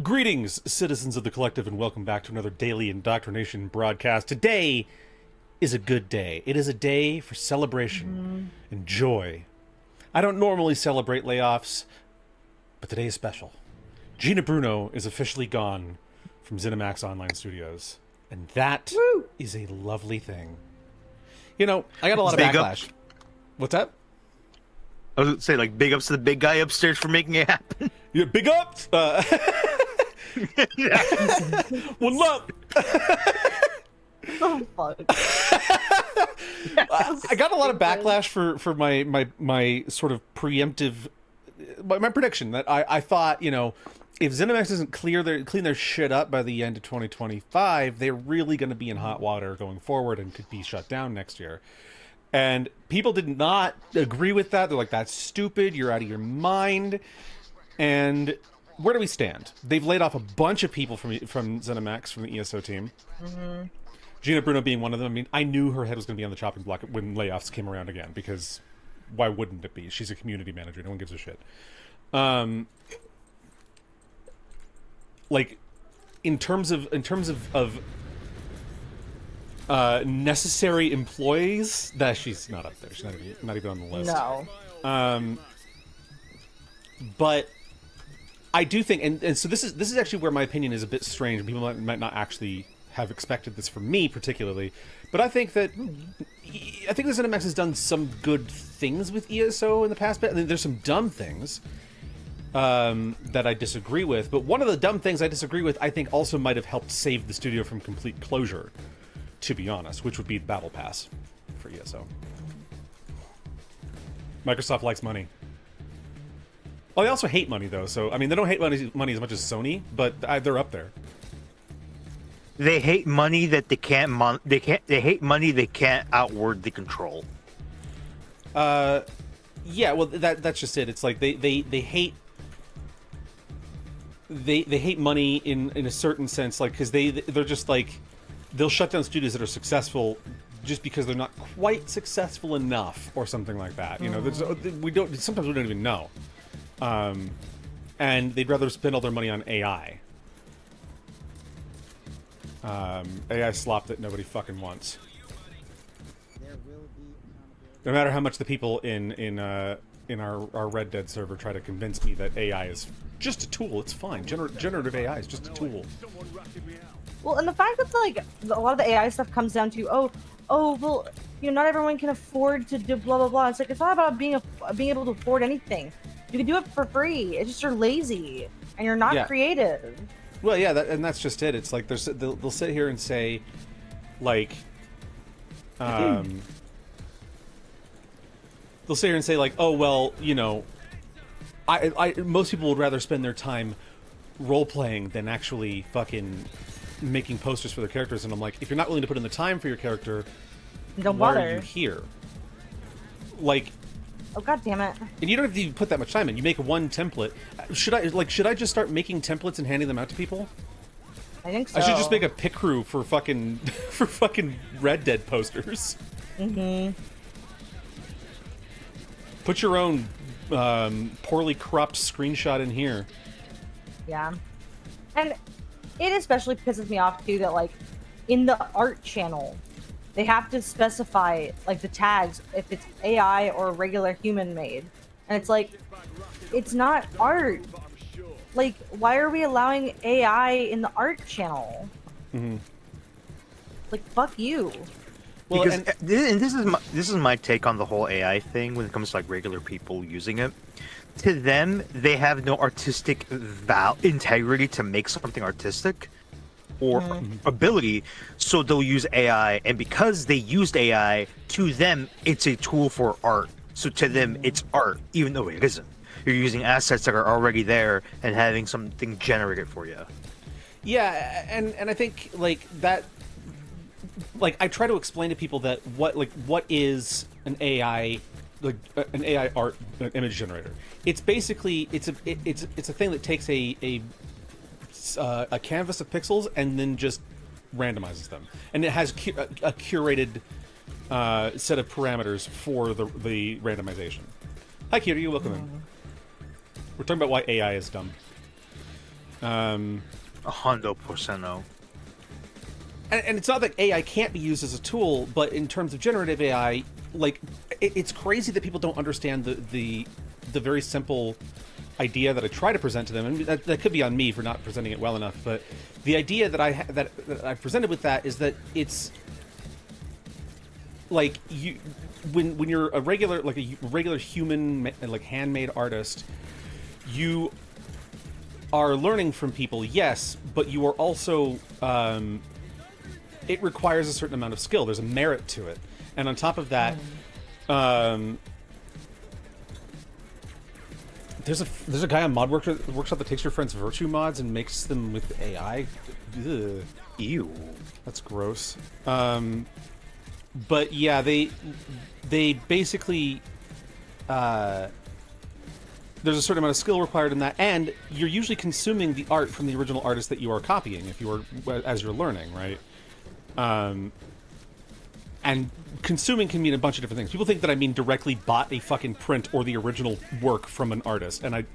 Greetings, citizens of the collective, and welcome back to another daily indoctrination broadcast. Today is a good day. It is a day for celebration and joy. I don't normally celebrate layoffs, but today is special. Gina Bruno is officially gone from ZeniMax Online Studios, and that is a lovely thing. You know, I got a lot of backlash. What's that? I was going to say, like, big ups to the big guy upstairs for making it happen. Yeah, big ups! One love! Oh, fuck. I got a lot of backlash for my sort of preemptive... my prediction that I thought, you know, if ZeniMax doesn't clean their shit up by the end of 2025, they're really going to be in hot water going forward and could be shut down next year. And people did not agree with that. They're like, that's stupid. You're out of your mind. And where do we stand? They've laid off a bunch of people from ZeniMax, from the ESO team. Mm-hmm. Gina Bruno being one of them. I mean, I knew her head was going to be on the chopping block when layoffs came around again, because why wouldn't it be? She's a community manager. No one gives a shit. Like, in terms of necessary employees, that she's not up there. She's not even on the list. No. But I do think, and so this is actually where my opinion is a bit strange. People might not actually have expected this from me particularly, but I think that ZeniMax has done some good things with ESO in the past. But I mean, there's some dumb things that I disagree with. But one of the dumb things I disagree with, I think, also might have helped save the studio from complete closure, to be honest, which would be the Battle Pass for ESO. Microsoft likes money. Well, they also hate money, though. So, I mean, they don't hate money as much as Sony, but they're up there. They hate money that they can't. They hate money they can't outwardly control. Yeah. Well, that's just it. It's like they hate. They hate money in a certain sense, like, because they're just like, they'll shut down studios that are successful just because they're not quite successful enough or something like that. You know, sometimes we don't even know. And they'd rather spend all their money on AI. AI slop that nobody fucking wants. No matter how much the people in our Red Dead server try to convince me that AI is just a tool, it's fine. Generative AI is just a tool. Well, and the fact that like a lot of the AI stuff comes down to well, you know, not everyone can afford to do blah blah blah. It's like, it's not about being able to afford anything. You can do it for free. It's just you're lazy and you're not creative. Well, yeah, and that's just it. It's like they'll sit here and say, like, they'll sit here and say, like, oh well, you know, I most people would rather spend their time role playing than actually fucking making posters for their characters. And I'm like, if you're not willing to put in the time for your character, don't why bother. are you here? Like, oh god damn it! And you don't have to even put that much time in. You make one template. Should I just start making templates and handing them out to people? I think so. I should just make a pick crew for fucking Red Dead posters. Mm-hmm. Put your own poorly cropped screenshot in here. Yeah, and it especially pisses me off too that like in the art channel, they have to specify like the tags if it's AI or regular human made, and it's like, it's not art. Like, why are we allowing AI in the art channel? Mm-hmm. Like, fuck you. Well, because this is my take on the whole AI thing when it comes to like regular people using it. To them, they have no artistic integrity to make something artistic or ability, so they'll use AI. And because they used AI, to them, it's a tool for art. So to them, it's art, even though it isn't. You're using assets that are already there and having something generated for you. Yeah, and I think like that. Like, I try to explain to people that what is an AI, like an AI art image generator. It's basically it's a thing that takes a canvas of pixels and then just randomizes them, and it has a curated set of parameters for the randomization. Hi, Kira, you welcome in. We're talking about why AI is dumb. 100%. And it's not that AI can't be used as a tool, but in terms of generative AI, like, it's crazy that people don't understand the very simple idea that I try to present to them. And that could be on me for not presenting it well enough, but the idea that I presented with that is that it's like when you're a regular human, like, handmade artist, you are learning from people, yes, but you are also it requires a certain amount of skill. There's a merit to it. And on top of that, There's a guy on Mod Workshop that takes your friend's virtue mods and makes them with AI. Ugh. Ew. That's gross. But yeah, they basically there's a certain amount of skill required in that, and you're usually consuming the art from the original artist that you are copying if you are as you're learning, right? And consuming can mean a bunch of different things. People think that I mean directly bought a fucking print or the original work from an artist, and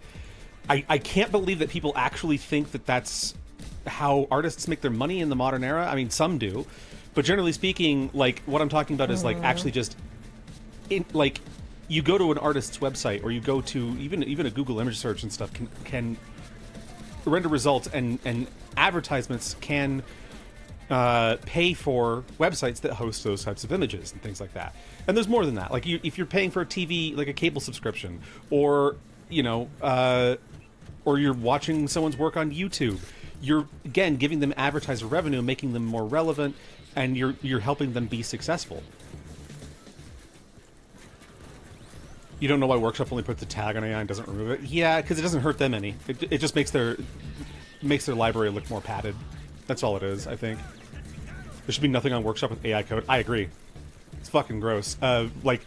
I can't believe that people actually think that that's how artists make their money in the modern era. I mean, some do, but generally speaking, like, what I'm talking about is like actually just like you go to an artist's website, or you go to even a Google image search and stuff can render results, and advertisements can pay for websites that host those types of images and things like that. And there's more than that. Like, if you're paying for a TV, like a cable subscription, or or you're watching someone's work on YouTube, you're again giving them advertiser revenue, making them more relevant, and you're helping them be successful. You don't know why Workshop only puts the tag on AI and doesn't remove it? Yeah, because it doesn't hurt them any. It just makes their library look more padded. That's all it is, I think. There should be nothing on Workshop with AI code. I agree. It's fucking gross. Like,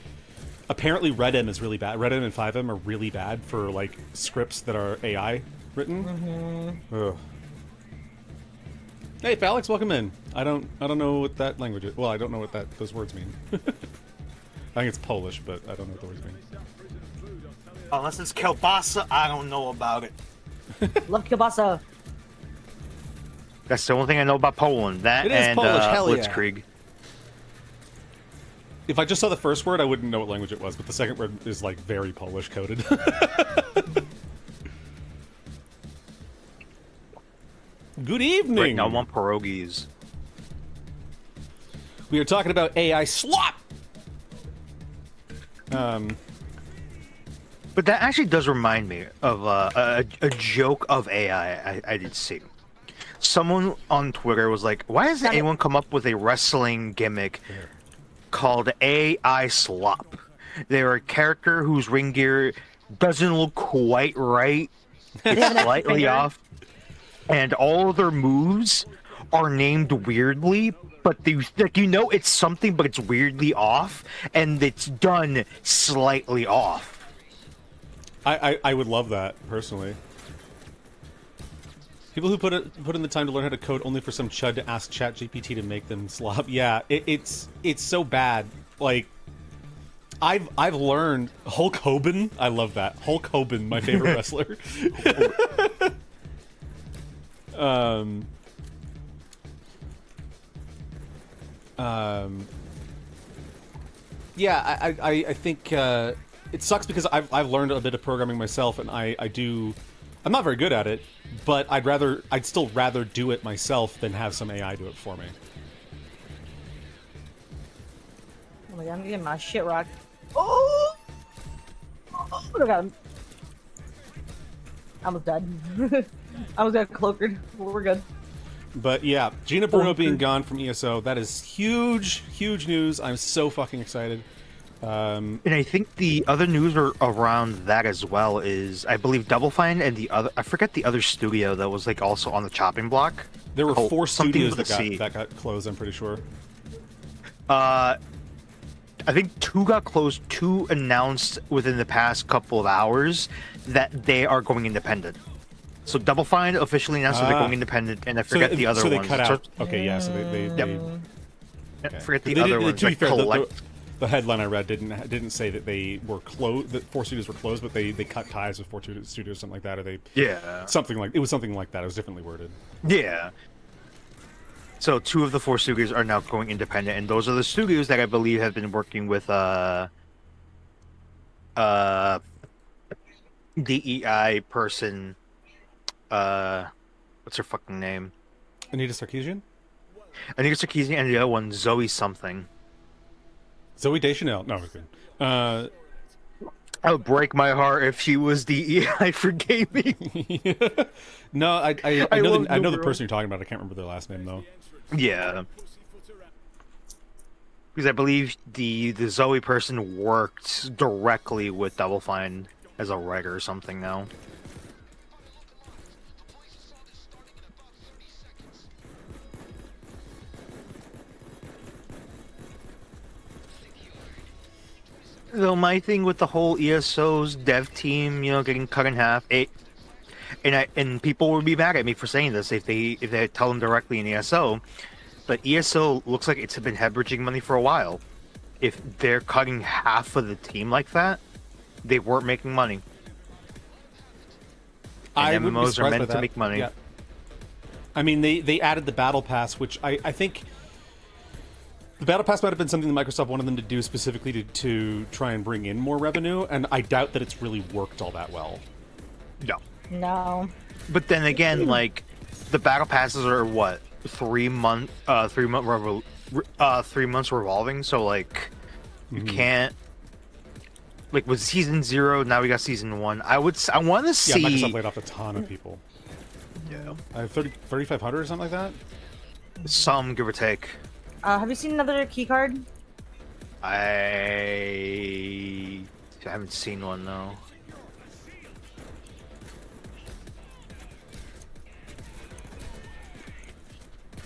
apparently RedM is really bad. RedM and 5M are really bad for, like, scripts that are AI written. Ugh. Hey, Falix, welcome in. I don't know what that language is. Well, I don't know what those words mean. I think it's Polish, but I don't know what the words mean. Unless it's kielbasa, I don't know about it. Love kielbasa. That's the only thing I know about Poland. That it is and Polish, hell yeah. Blitzkrieg. If I just saw the first word, I wouldn't know what language it was, but the second word is, like, very Polish coded. Good evening! Right now I want pierogies. We are talking about AI slop! But that actually does remind me of a joke of AI I did see. Someone on Twitter was like, why doesn't anyone come up with a wrestling gimmick called AI Slop? They're a character whose ring gear doesn't look quite right. It's slightly off. And all of their moves are named weirdly, but they, like, it's something, but it's weirdly off, and it's done slightly off. I would love that, personally. People who put in the time to learn how to code only for some chud to ask ChatGPT to make them slop. Yeah, it's so bad. Like, I've learned Hulk Hogan. I love that. Hulk Hogan, my favorite wrestler. Yeah, I think it sucks because I've learned a bit of programming myself, and I'm not very good at it, but I'd still rather do it myself than have some AI do it for me. Oh my god, I'm getting my shit rocked. Oh! Oh, I got him. I almost died. I almost got cloakered. We're good. But yeah, Gina Bruno being gone from ESO, that is huge, huge news. I'm so fucking excited. And I think the other news around that as well is, I believe, Double Fine and the other, I forget the other studio that was, like, also on the chopping block. There were 4 studios that got closed, I'm pretty sure. I think 2 got closed, 2 announced within the past couple of hours that they are going independent. So Double Fine officially announced that they're going independent, and I forget the other ones. So they cut out. Okay, yeah. So they okay. Forget the other ones. To be fair, the headline I read didn't say that they were closed. That 4 studios were closed, but they cut ties with 4 studios, something like that, or they something like that. It was differently worded. Yeah. So 2 of the 4 studios are now going independent, and those are the studios that I believe have been working with DEI person. What's her fucking name? Anita Sarkeesian? Anita Sarkeesian, and the other one, Zoe something. Zoe Deschanel. No, we're good. I would break my heart if she was DEI for gaming. No, I know the person you're talking about. I can't remember their last name, though. Yeah. Because I believe the Zoe person worked directly with Double Fine as a writer or something now. Though my thing with the whole ESO's dev team, getting cut in half, and people would be mad at me for saying this if they tell them directly in ESO, but ESO looks like it's been hemorrhaging money for a while. If they're cutting half of the team like that, they weren't making money. And MMOs are meant to make money. Yeah. I mean, they added the Battle Pass, which I think the Battle Pass might have been something that Microsoft wanted them to do specifically to try and bring in more revenue, and I doubt that it's really worked all that well. No. But then again, like, the Battle Passes are what, 3 months revolving, so like you can't, like, with season 0, now we got season 1. I want to see. Yeah, Microsoft laid off a ton of people. Yeah, 3,500 or something like that. Some, give or take. Have you seen another key card? I haven't seen one though.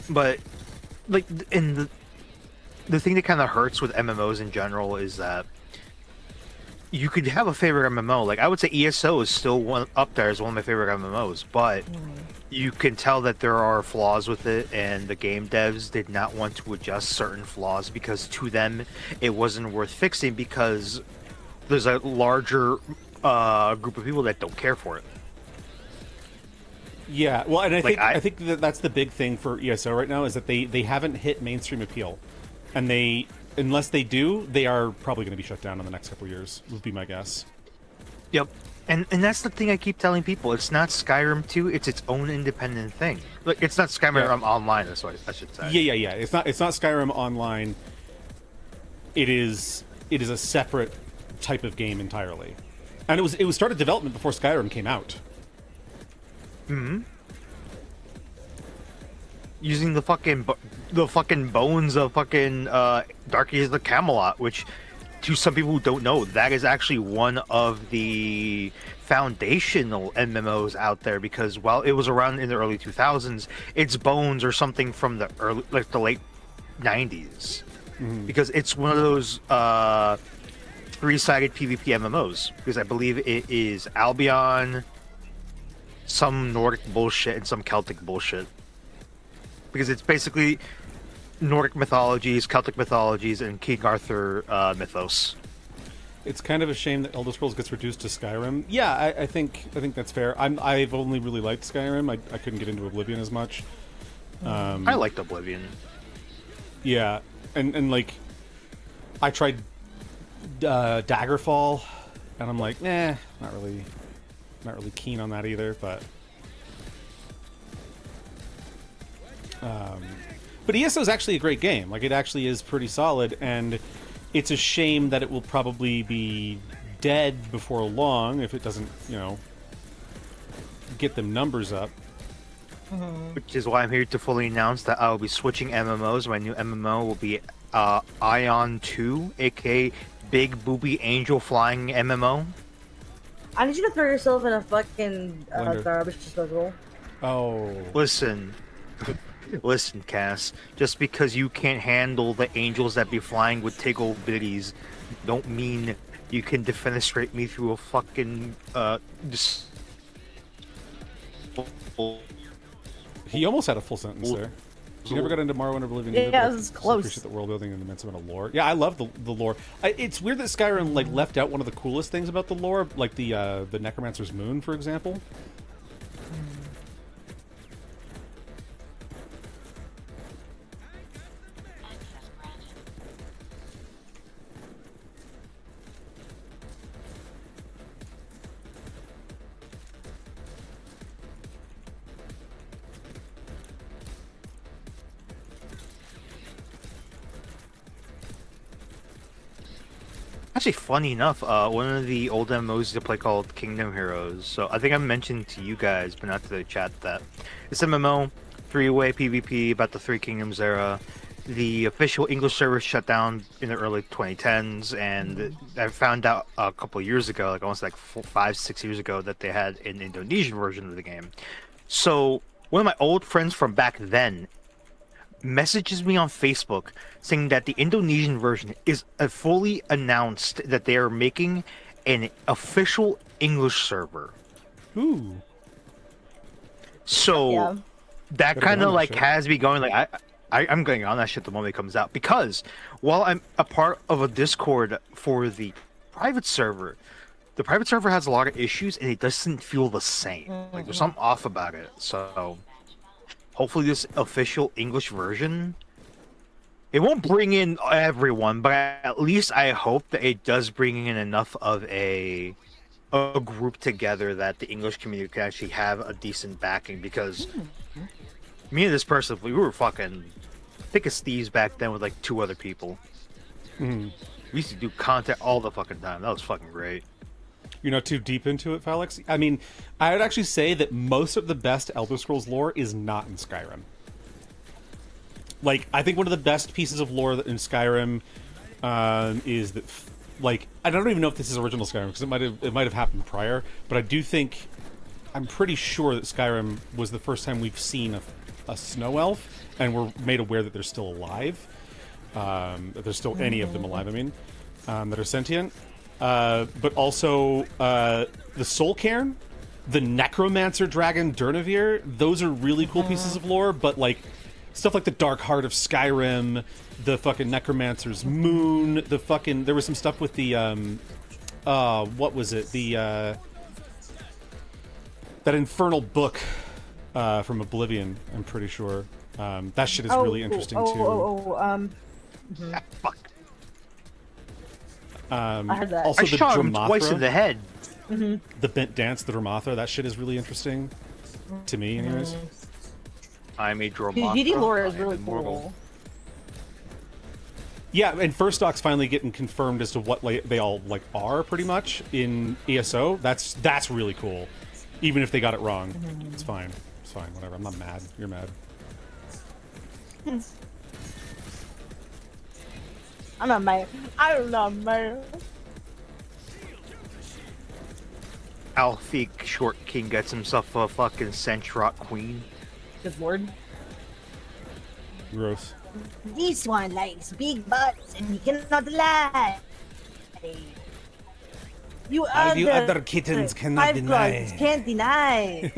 But like, and the thing that kind of hurts with MMOs in general is that you could have a favorite MMO. Like, I would say ESO is still up there as one of my favorite MMOs, but you can tell that there are flaws with it, and the game devs did not want to adjust certain flaws because to them it wasn't worth fixing because there's a larger group of people that don't care for it. Yeah, well, and I think that's the big thing for ESO right now is that they haven't hit mainstream appeal, and unless they do, they are probably going to be shut down in the next couple of years. Would be my guess. Yep. And that's the thing I keep telling people. It's not Skyrim 2. It's its own independent thing. Like, it's not Skyrim Online. That's what I should say. Yeah. It's not Skyrim Online. It is a separate type of game entirely, and it was started development before Skyrim came out. Using the fucking bones of fucking Dark Ages of Camelot, which, to some people who don't know, that is actually one of the foundational MMOs out there, because while it was around in the early 2000s, its bones are something from the the late 90s, because it's one of those three-sided PvP MMOs, because I believe it is Albion, some Nordic bullshit, and some Celtic bullshit, because it's basically Nordic mythologies, Celtic mythologies, and King Arthur mythos. It's kind of a shame that Elder Scrolls gets reduced to Skyrim. Yeah, I think that's fair. I've only really liked Skyrim. I couldn't get into Oblivion as much. I liked Oblivion. Yeah, and like, I tried Daggerfall, and I'm like, not really keen on that either. But ESO is actually a great game. Like, it actually is pretty solid, and it's a shame that it will probably be dead before long if it doesn't, get them numbers up. Which is why I'm here to fully announce that I will be switching MMOs. My new MMO will be Ion 2, aka Big Booby Angel Flying MMO. I need you to throw yourself in a fucking garbage disposal. Oh. Listen, Cass. Just because you can't handle the angels that be flying with tickle bitties, don't mean you can defenestrate me through a fucking He almost had a full sentence there. You never got into Morrowind or Oblivion either. Yeah, it was close. I appreciate the world building and the immense amount of lore. Yeah, I love the lore. It's weird that Skyrim left out one of the coolest things about the lore, like the Necromancer's Moon, for example. Actually, funny enough, one of the old MMOs to play called Kingdom Heroes. So I think I mentioned to you guys, but not to the chat, that it's MMO, 3-way PvP about the Three Kingdoms era. the official English server shut down in the early 2010s, and I found out a couple of years ago, like almost like 5, 6 years ago, that they had an Indonesian version of the game. So one of my old friends from back then messages me on Facebook saying that the Indonesian version is fully announced that they are making an official English server. Ooh. So Yeah. that Better kind get of on that like shit. has me going like I'm going on that shit the moment it comes out, because while I'm a part of a Discord for the private server has a lot of issues and it doesn't feel the same. Like there's something off about it. So hopefully this official English version, it won't bring in everyone, but at least I hope that it does bring in enough of a group together that the English community can actually have a decent backing, because me and this person, we were fucking thick as thieves back then with like 2 other people. Mm. We used to do content all the fucking time. That was fucking great. You're not too deep into it, Felix? I mean, I would actually say that most of the best Elder Scrolls lore is not in Skyrim. Like, I think one of the best pieces of lore in Skyrim is that, like, I don't even know if this is original Skyrim, because it might have happened prior, but I do think, I'm pretty sure that Skyrim was the first time we've seen a snow elf, and we're made aware that they're still alive. That there's still any of them alive, I mean, that are sentient. But also, the Soul Cairn, the Necromancer Dragon Durnavir, those are really cool pieces of lore, but, like, stuff like the Dark Heart of Skyrim, the fucking Necromancer's Moon, the fucking... There was some stuff with the, what was it? The, that infernal book, from Oblivion, I'm pretty sure. That shit is really interesting, too. Fuck. I heard that. Also, I the shot him twice in Dramathra, the head. the Bent Dance, the Dramathra, that shit is really interesting. To me, anyways. I'm a Dude, Dromothra. GD lore is I am really immortal. cool. Yeah, and First Docs finally getting confirmed as to what they all like are, pretty much, in ESO. That's really cool. Even if they got it wrong. It's fine. It's fine, whatever. I'm not mad. You're mad. I'm not mad. I'm not mad. Alfie Short King gets himself a fucking Centrock Queen. Good lord. Gross. This one likes big butts and he cannot lie. You All you other kittens cannot five deny. claws can't deny.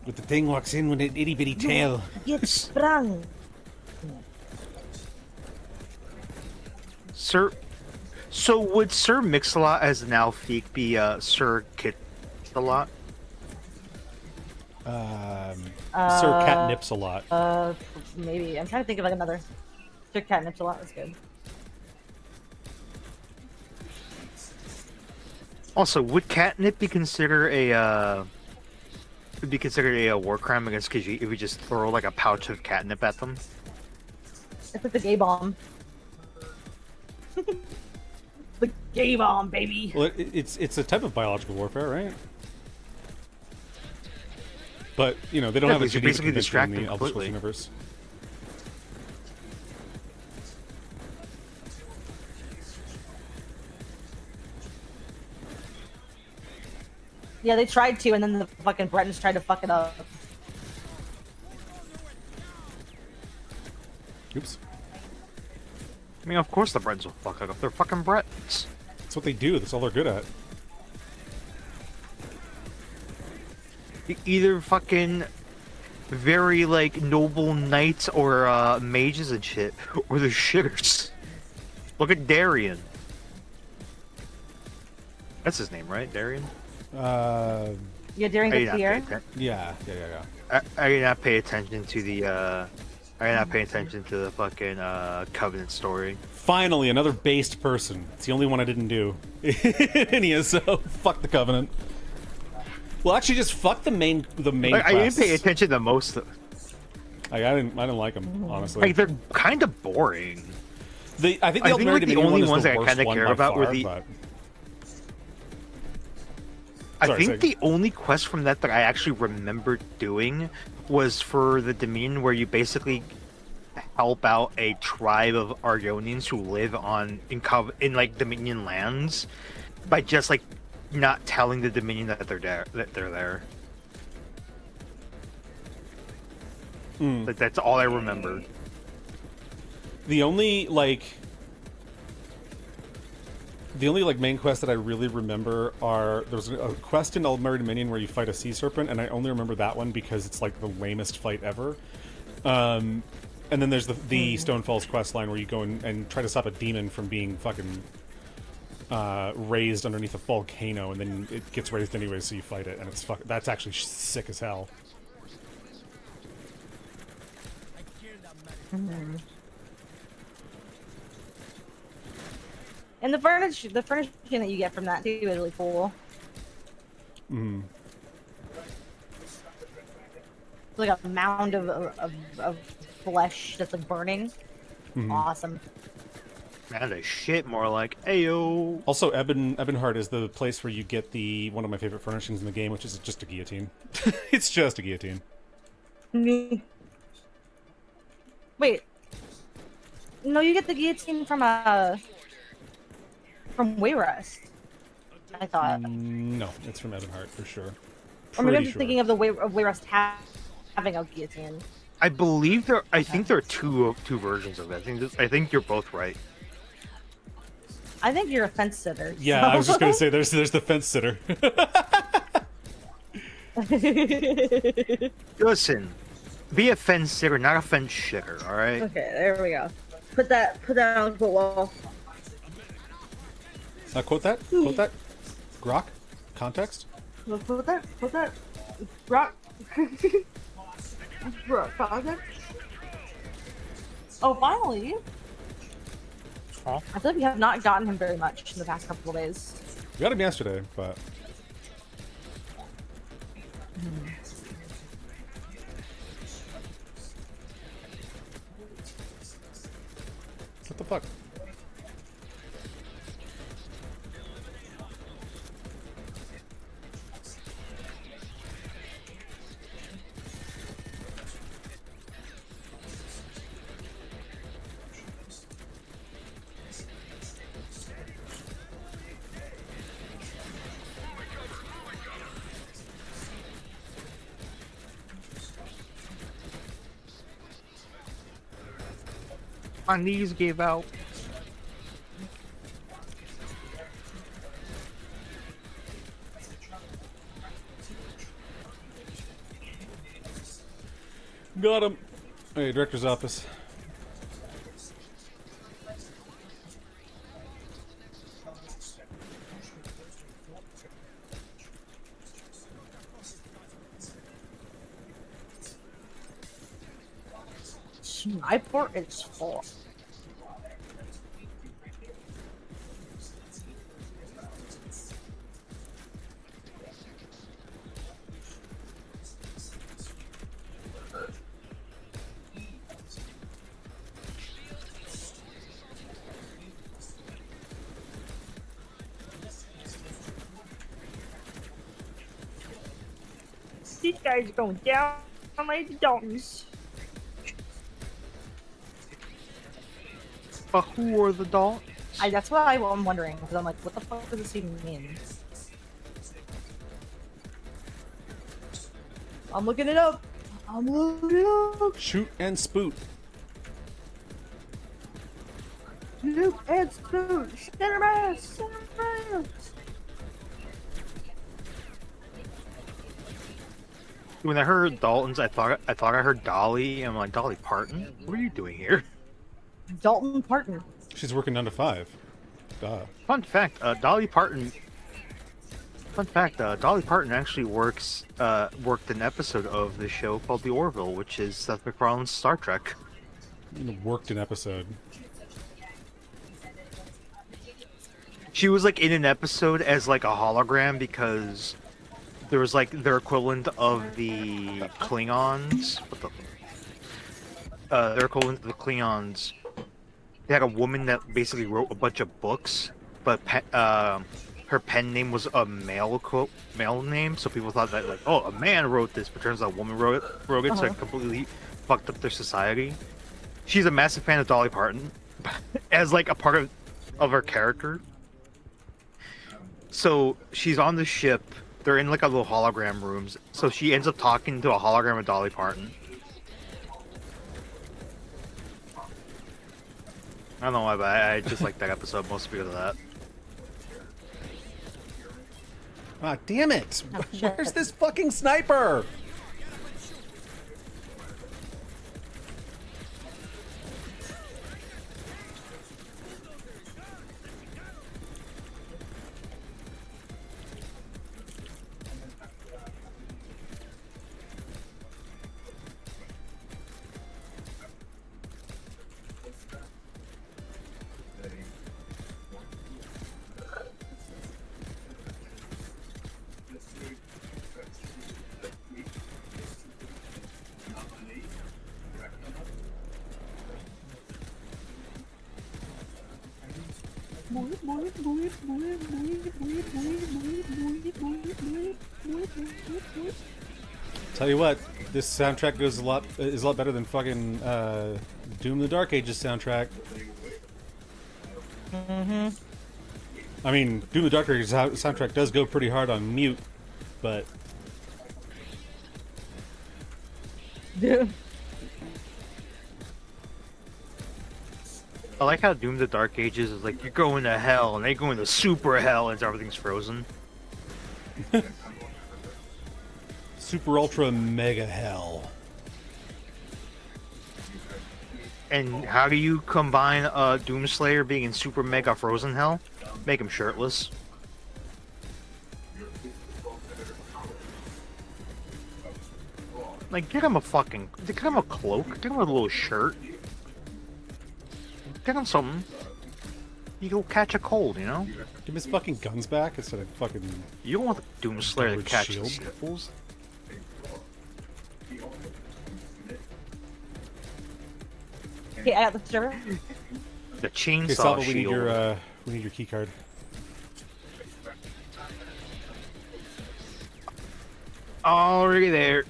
But the thing walks in with an itty bitty tail. Get sprung. Sir, so would Sir Mix-a-Lot as an Alfie be Sir Kit-a-Lot? Sir Catnips a lot. Maybe. I'm trying to think of like another. Sir Catnips a lot was good. Also, would catnip be considered a war crime against Khajiit if we just throw like a pouch of catnip at them? It's like the gay bomb. The gay bomb, baby. Well, it's a type of biological warfare, right? But, you know, they don't Yeah, have a because you're Geneva basically Convention in distracting the Elder Scrolls completely. universe. Yeah, they tried to, and then the fucking Bretons tried to fuck it up. Oops. I mean, of course the Bretons will fuck up. They're fucking Bretons. That's what they do. That's all they're good at. Either fucking very like noble knights or mages and shit, or the shitters. Look at Darian. That's his name, right? Darian. Yeah, during I the did not pay fear. atten- Yeah. I did not pay attention to the. I did not pay attention to the fucking Covenant story. Finally, another based person. It's the only one I didn't do. In ESO. Fuck the Covenant. Well, actually, just fuck the main Like, I didn't pay quests. attention to most. I didn't like them, honestly. Like they're kind of boring. I think I the think, Ultimate like, the Dominion only one is ones the that I worst kinda one care by about were far, the- but- I Sorry, think Sig. the only quest from that I actually remember doing was for the Dominion, where you basically help out a tribe of Argonians who live in like Dominion lands by just like not telling the Dominion that they're there. Like that's all I remembered. The only like main quest that I really remember there's a quest in Aldmeri Dominion where you fight a sea serpent, and I only remember that one because it's like the lamest fight ever. And then there's the Stonefalls quest line where you go and try to stop a demon from being fucking raised underneath a volcano, and then it gets raised anyway, so you fight it, and that's actually sick as hell. And the furnishing that you get from that too is really cool. It's like a mound of flesh that's like burning. Awesome. Mound of shit, more like ayo. Also, Ebonheart is the place where you get one of my favorite furnishings in the game, which is just a guillotine. It's just a guillotine. Wait. No, you get the guillotine from Wayrest. I thought. No, it's from Ebonheart for sure. Or maybe I'm just thinking of Wayrest having a guillotine. I believe I think there are two versions of it. I think you're both right. I think you're a fence sitter. Yeah, so. I was just gonna say there's the fence sitter. Listen, be a fence sitter, not a fence shitter. All right. Okay, there we go. Put that on the wall. Quote that. Quote that. Grok. Context. Put that. Rock. Rock. Oh, finally. Huh? I feel like we have not gotten him very much in the past couple of days. We got him yesterday, but. What the fuck? My knees gave out. Got him. Hey, director's office. My port is full. These guys are going down like the donkeys. But who are the dogs? That's what I'm wondering, because I'm like, what the fuck does this even mean? I'm looking it up. Shoot and spoot. Shoot and spoot. Center mass. When I heard Dalton's, I thought I heard Dolly. I'm like, Dolly Parton? What are you doing here? Dalton Parton. She's working 9 to 5. Duh. Fun fact, Dolly Parton actually worked an episode of the show called The Orville, which is Seth MacFarlane's Star Trek. Worked an episode. She was like in an episode as like a hologram because there was like their equivalent of the Klingons. Their equivalent of the Klingons. They had a woman that basically wrote a bunch of books, but her her pen name was a male name, so people thought that like, oh, a man wrote this, but turns out a woman wrote it, so it completely fucked up their society. She's a massive fan of Dolly Parton as like a part of her character. So she's on the ship. They're in like a little hologram rooms. So she ends up talking to a hologram of Dolly Parton. I don't know why, but I just like that episode mostly because of that. Ah, damn it! Oh, shit. Where's this fucking sniper? Tell you what, this soundtrack is a lot better than fucking Doom the Dark Ages soundtrack. Mm-hmm. I mean, Doom the Dark Ages soundtrack does go pretty hard on mute, but Yeah. I like how Doom the Dark Ages is like, you're going to hell, and they go into super hell, and everything's frozen. super ultra mega hell. And how do you combine Doomslayer being in super mega frozen hell? Make him shirtless. Like, get him a cloak, get him a little shirt. Get him something. You go catch a cold, you know? Give him his fucking guns back instead of fucking... You don't want the Doomslayer to Covered catch shield. the sniffles. Okay, I got the server. The Okay, chainsaw Salva, shield. we need your key card. Already there.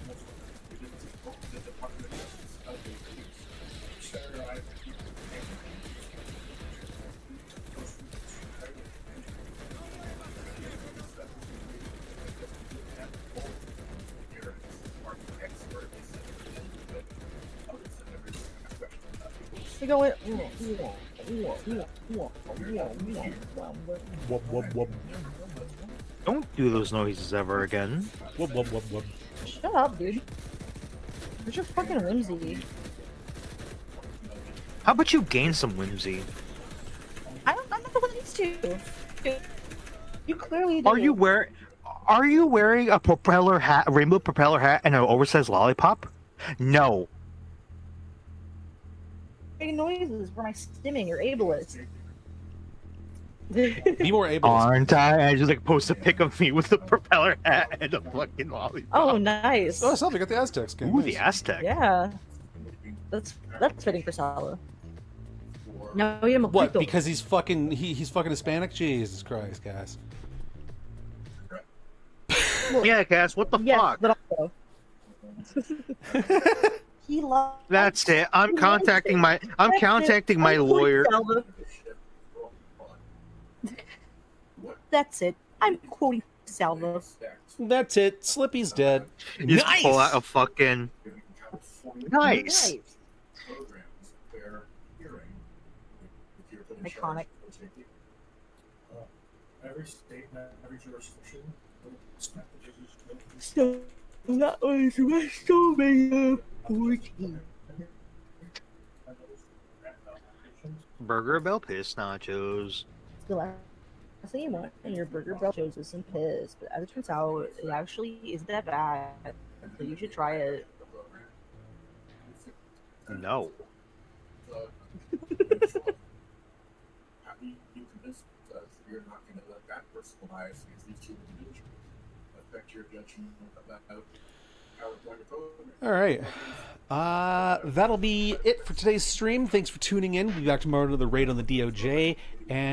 We go in. Wub wub wub. Don't do those noises ever again. Wub wub wub wub. Shut up, dude. Where's your fucking whimsy? How about you gain some whimsy? I'm not the one that needs to. You clearly do. Are you wearing a propeller hat, a rainbow propeller hat, and an oversized lollipop? No. making noises for my stimming or ableist. Be more able. Aren't I? I just like post a pic of me with a propeller hat and a fucking lollipop. Oh, nice. Oh, Salva, got the Aztec skin. Ooh, Nice. the Aztec. Yeah. That's fitting for Salo. No, you have a What? poquito. Because he's fucking he's fucking Hispanic? Jesus Christ, guys. Yeah, Cass, what the Yes, fuck? but also. He loves. That's it. I'm he loves contacting it. my That's contacting it. my I'm quoting lawyer. Salva. That's it. I'm quoting Salvo. That's it. Slippy's dead. Just Nice! pull out a fucking nice. Iconic. Every state and every jurisdiction. So that was WrestleMania 14. Burger Bell Piss Nachos. The last thing you want in your burger bell shows is some piss, but as it turns out, it actually isn't that bad. So you should try it. No. You convince us you're not going to let that personal bias against these two individuals affect your judgment about how it's going to program. All right. That'll be it for today's stream. Thanks for tuning in. We'll be back tomorrow to the raid on the DOJ. And